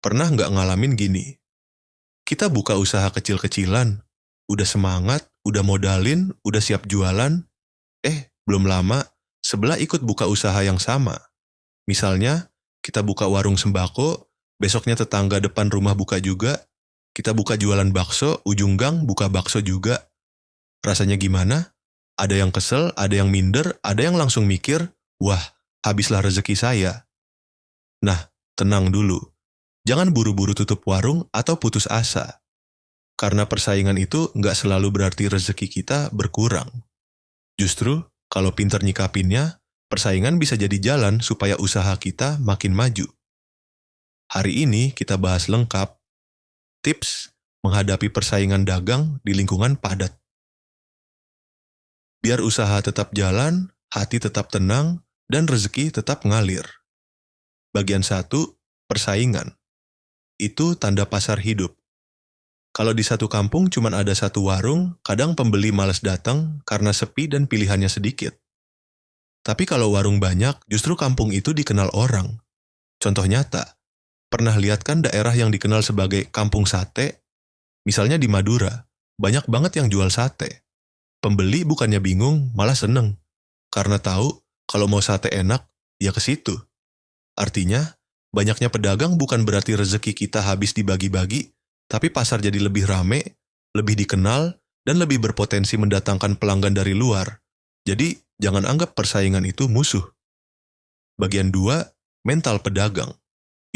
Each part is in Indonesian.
Pernah nggak ngalamin gini? Kita buka usaha kecil-kecilan, udah semangat, udah modalin, udah siap jualan, belum lama, sebelah ikut buka usaha yang sama. Misalnya, kita buka warung sembako, besoknya tetangga depan rumah buka juga, kita buka jualan bakso, ujung gang buka bakso juga. Rasanya gimana? Ada yang kesel, ada yang minder, ada yang langsung mikir, wah, habislah rezeki saya. Nah, tenang dulu. Jangan buru-buru tutup warung atau putus asa. Karena persaingan itu nggak selalu berarti rezeki kita berkurang. Justru, kalau pinter nyikapinnya, persaingan bisa jadi jalan supaya usaha kita makin maju. Hari ini kita bahas lengkap tips menghadapi persaingan dagang di lingkungan padat. Biar usaha tetap jalan, hati tetap tenang, dan rezeki tetap ngalir. Bagian 1, persaingan. Itu tanda pasar hidup. Kalau di satu kampung cuma ada satu warung, kadang pembeli malas datang karena sepi dan pilihannya sedikit. Tapi kalau warung banyak, justru kampung itu dikenal orang. Contoh nyata, pernah lihat kan daerah yang dikenal sebagai kampung sate? Misalnya di Madura, banyak banget yang jual sate. Pembeli bukannya bingung, malah seneng. Karena tahu, kalau mau sate enak, ya ke situ. Artinya, banyaknya pedagang bukan berarti rezeki kita habis dibagi-bagi, tapi pasar jadi lebih rame, lebih dikenal, dan lebih berpotensi mendatangkan pelanggan dari luar. Jadi, jangan anggap persaingan itu musuh. Bagian 2, mental pedagang.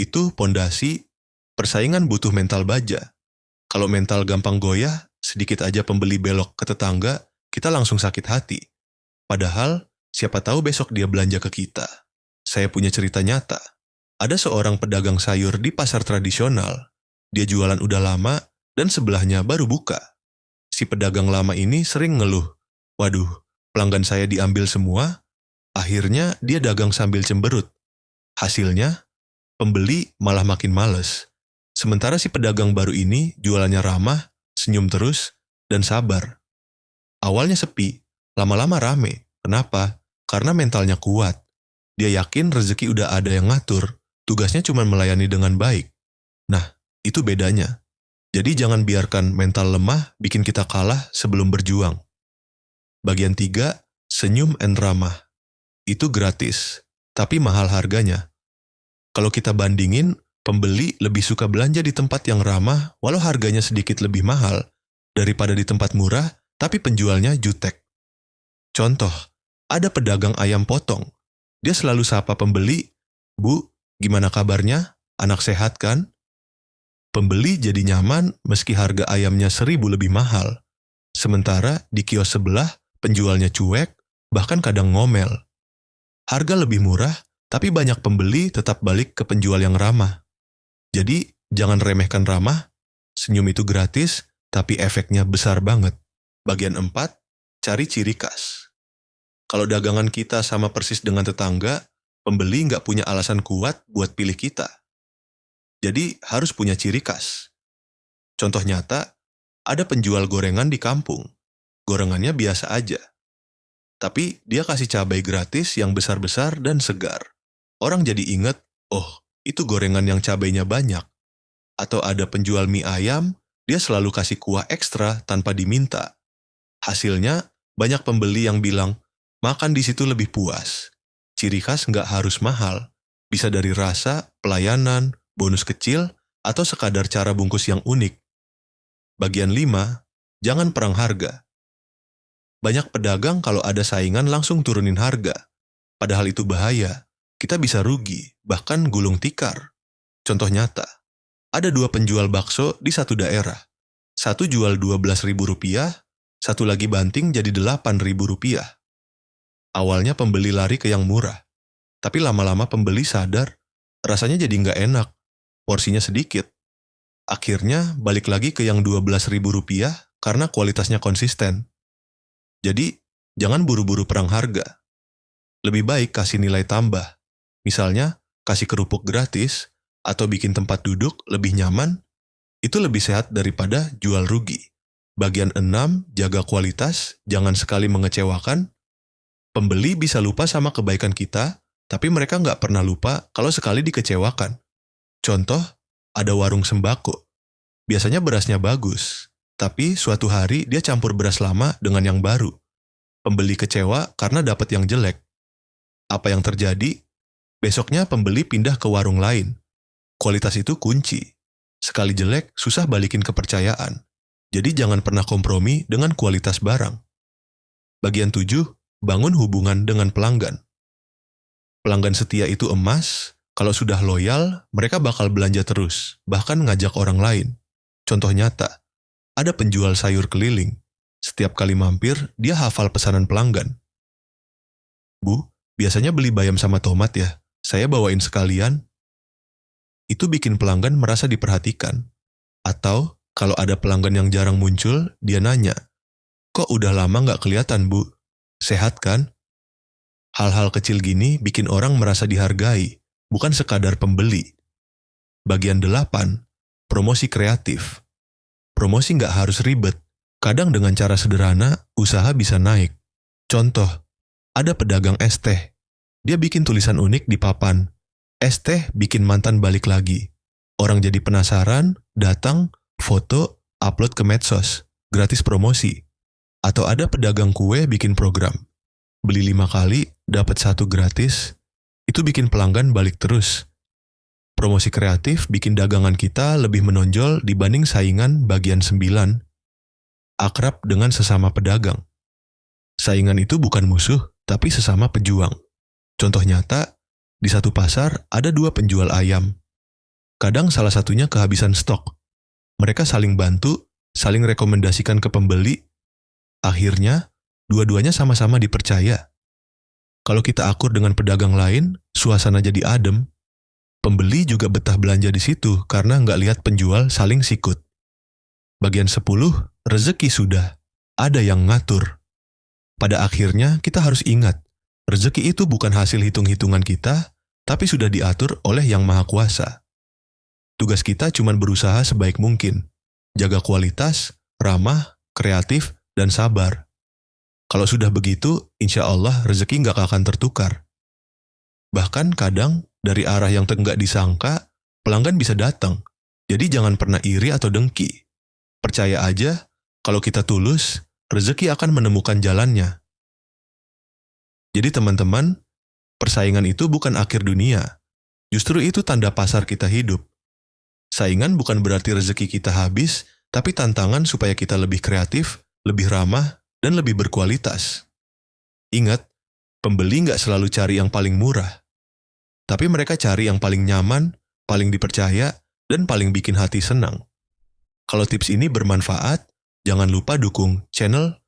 Itu pondasi, persaingan butuh mental baja. Kalau mental gampang goyah, sedikit aja pembeli belok ke tetangga, kita langsung sakit hati. Padahal, siapa tahu besok dia belanja ke kita. Saya punya cerita nyata. Ada seorang pedagang sayur di pasar tradisional. Dia jualan udah lama, dan sebelahnya baru buka. Si pedagang lama ini sering ngeluh, waduh, pelanggan saya diambil semua, akhirnya dia dagang sambil cemberut. Hasilnya, pembeli malah makin males. Sementara si pedagang baru ini jualannya ramah, senyum terus, dan sabar. Awalnya sepi, lama-lama rame. Kenapa? Karena mentalnya kuat. Dia yakin rezeki udah ada yang ngatur, tugasnya cuma melayani dengan baik. Nah, itu bedanya. Jadi jangan biarkan mental lemah bikin kita kalah sebelum berjuang. Bagian 3, senyum and ramah. Itu gratis, tapi mahal harganya. Kalau kita bandingin, pembeli lebih suka belanja di tempat yang ramah walau harganya sedikit lebih mahal daripada di tempat murah tapi penjualnya jutek. Contoh, ada pedagang ayam potong. Dia selalu sapa pembeli, "Bu, gimana kabarnya? Anak sehat kan?" Pembeli jadi nyaman meski harga ayamnya 1.000 lebih mahal. Sementara di kios sebelah, penjualnya cuek, bahkan kadang ngomel. Harga lebih murah, tapi banyak pembeli tetap balik ke penjual yang ramah. Jadi, jangan remehkan ramah. Senyum itu gratis, tapi efeknya besar banget. Bagian 4, cari ciri khas. Kalau dagangan kita sama persis dengan tetangga, pembeli nggak punya alasan kuat buat pilih kita. Jadi harus punya ciri khas. Contoh nyata, ada penjual gorengan di kampung. Gorengannya biasa aja. Tapi dia kasih cabai gratis yang besar-besar dan segar. Orang jadi inget, oh, itu gorengan yang cabainya banyak. Atau ada penjual mie ayam, dia selalu kasih kuah ekstra tanpa diminta. Hasilnya, banyak pembeli yang bilang, makan di situ lebih puas. Ciri khas nggak harus mahal. Bisa dari rasa, pelayanan, bonus kecil, atau sekadar cara bungkus yang unik. Bagian 5, jangan perang harga. Banyak pedagang kalau ada saingan langsung turunin harga. Padahal itu bahaya. Kita bisa rugi, bahkan gulung tikar. Contoh nyata, ada 2 penjual bakso di satu daerah. Satu jual Rp12.000, satu lagi banting jadi Rp8.000. Awalnya pembeli lari ke yang murah. Tapi lama-lama pembeli sadar, rasanya jadi nggak enak. Porsinya sedikit. Akhirnya balik lagi ke yang Rp12.000 karena kualitasnya konsisten. Jadi, jangan buru-buru perang harga. Lebih baik kasih nilai tambah. Misalnya, kasih kerupuk gratis, atau bikin tempat duduk lebih nyaman, itu lebih sehat daripada jual rugi. Bagian 6, jaga kualitas, jangan sekali mengecewakan. Pembeli bisa lupa sama kebaikan kita, tapi mereka nggak pernah lupa kalau sekali dikecewakan. Contoh, ada warung sembako. Biasanya berasnya bagus, tapi suatu hari dia campur beras lama dengan yang baru. Pembeli kecewa karena dapat yang jelek. Apa yang terjadi? Besoknya pembeli pindah ke warung lain. Kualitas itu kunci. Sekali jelek, susah balikin kepercayaan. Jadi jangan pernah kompromi dengan kualitas barang. Bagian 7, bangun hubungan dengan pelanggan. Pelanggan setia itu emas. Kalau sudah loyal, mereka bakal belanja terus, bahkan ngajak orang lain. Contoh nyata, ada penjual sayur keliling. Setiap kali mampir, dia hafal pesanan pelanggan. Bu, biasanya beli bayam sama tomat ya? Saya bawain sekalian. Itu bikin pelanggan merasa diperhatikan. Atau, kalau ada pelanggan yang jarang muncul, dia nanya, kok udah lama nggak kelihatan, Bu? Sehat kan? Hal-hal kecil gini bikin orang merasa dihargai, bukan sekadar pembeli. Bagian 8, promosi kreatif. Promosi nggak harus ribet. Kadang dengan cara sederhana, usaha bisa naik. Contoh, ada pedagang es teh. Dia bikin tulisan unik di papan. Es teh bikin mantan balik lagi. Orang jadi penasaran, datang, foto, upload ke medsos. Gratis promosi. Atau ada pedagang kue bikin program. Beli 5 kali, dapat 1 gratis. Itu bikin pelanggan balik terus. Promosi kreatif bikin dagangan kita lebih menonjol dibanding saingan bagian 9. Akrab dengan sesama pedagang. Saingan itu bukan musuh, tapi sesama pejuang. Contoh nyata, di satu pasar ada 2 penjual ayam. Kadang salah satunya kehabisan stok. Mereka saling bantu, saling rekomendasikan ke pembeli. Akhirnya, dua-duanya sama-sama dipercaya. Kalau kita akur dengan pedagang lain, suasana jadi adem. Pembeli juga betah belanja di situ karena nggak lihat penjual saling sikut. Bagian 10, rezeki sudah. Ada yang ngatur. Pada akhirnya kita harus ingat, rezeki itu bukan hasil hitung-hitungan kita, tapi sudah diatur oleh Yang Maha Kuasa. Tugas kita cuma berusaha sebaik mungkin. Jaga kualitas, ramah, kreatif, dan sabar. Kalau sudah begitu, insya Allah rezeki nggak akan tertukar. Bahkan kadang, dari arah yang nggak disangka, pelanggan bisa datang. Jadi jangan pernah iri atau dengki. Percaya aja, kalau kita tulus, rezeki akan menemukan jalannya. Jadi teman-teman, persaingan itu bukan akhir dunia. Justru itu tanda pasar kita hidup. Saingan bukan berarti rezeki kita habis, tapi tantangan supaya kita lebih kreatif, lebih ramah, dan lebih berkualitas. Ingat, pembeli nggak selalu cari yang paling murah. Tapi mereka cari yang paling nyaman, paling dipercaya, dan paling bikin hati senang. Kalau tips ini bermanfaat, jangan lupa dukung channel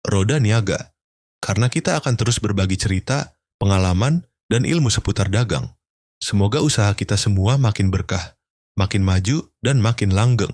Roda Niaga, karena kita akan terus berbagi cerita, pengalaman, dan ilmu seputar dagang. Semoga usaha kita semua makin berkah, makin maju, dan makin langgeng.